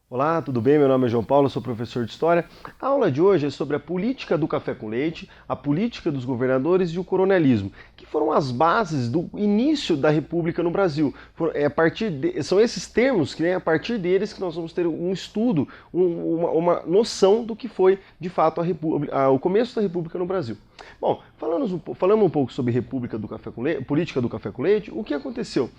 Olá, tudo bem? Meu nome é João Paulo, sou professor de História. A aula de hoje é sobre a política do café com leite, a política dos governadores e o coronelismo, que foram as bases do início da República no Brasil. São esses termos que, a partir deles, que nós vamos ter um estudo, uma noção do que foi, de fato, o começo da República no Brasil. Bom, falando um pouco sobre política do café com leite, o que aconteceu?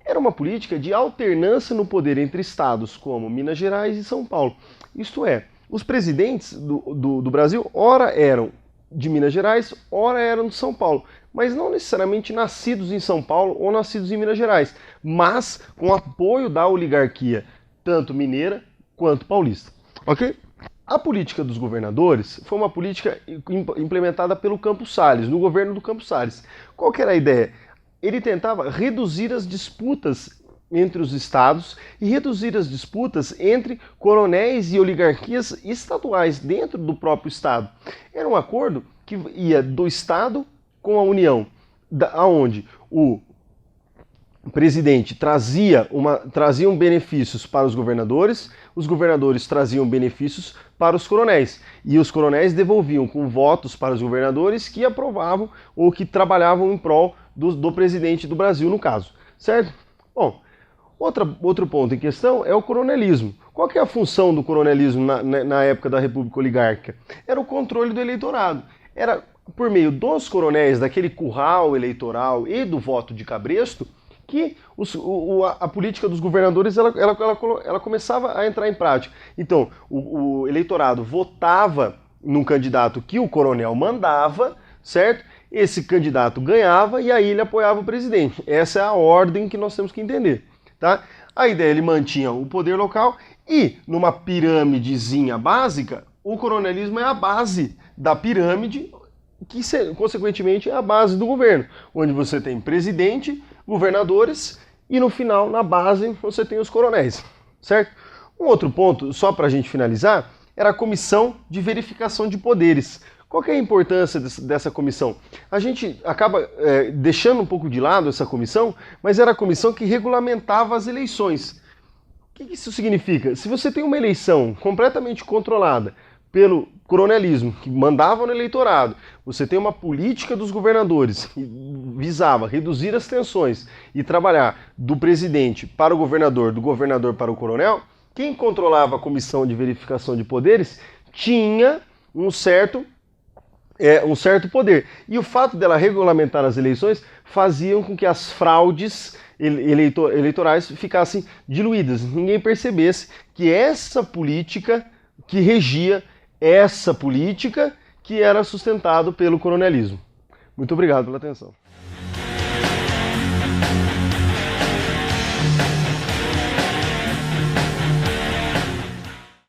Era uma política de alternância no poder entre estados como Minas Gerais e São Paulo. Isto é, os presidentes do Brasil, ora eram de Minas Gerais, ora eram de São Paulo, mas não necessariamente nascidos em São Paulo ou nascidos em Minas Gerais, mas com apoio da oligarquia, tanto mineira quanto paulista. Ok? A política dos governadores foi uma política implementada pelo Campos Salles, no governo do Campos Salles. Qual que era a ideia? Ele tentava reduzir as disputas entre os estados e reduzir as disputas entre coronéis e oligarquias estaduais dentro do próprio estado. Era um acordo que ia do estado com a União, aonde o presidente traziam benefícios para os governadores traziam benefícios para os coronéis, e os coronéis devolviam com votos para os governadores que aprovavam ou que trabalhavam em prol do presidente do Brasil, no caso, certo? Bom, outro ponto em questão é o coronelismo. Qual que é a função do coronelismo na época da República Oligárquica? Era o controle do eleitorado. Era por meio dos coronéis, daquele curral eleitoral e do voto de cabresto, que a política dos governadores ela começava a entrar em prática. Então, o eleitorado votava num candidato que o coronel mandava, certo? Esse candidato ganhava e aí ele apoiava o presidente. Essa é a ordem que nós temos que entender, tá? A ideia, ele mantinha o poder local e, numa pirâmidezinha básica, o coronelismo é a base da pirâmide, que consequentemente é a base do governo, onde você tem presidente, governadores e no final, na base, você tem os coronéis, certo? Um outro ponto, só para a gente finalizar, era a Comissão de Verificação de Poderes. Qual que é a importância dessa comissão? A gente acaba deixando um pouco de lado essa comissão, mas era a comissão que regulamentava as eleições. O que isso significa? Se você tem uma eleição completamente controlada pelo coronelismo, que mandava no eleitorado, você tem uma política dos governadores que visava reduzir as tensões e trabalhar do presidente para o governador, do governador para o coronel, quem controlava a Comissão de Verificação de Poderes tinha um certo poder. E o fato dela regulamentar as eleições faziam com que as fraudes eleitorais ficassem diluídas. Ninguém percebesse que essa política que regia essa política que era sustentado pelo coronelismo. Muito obrigado pela atenção.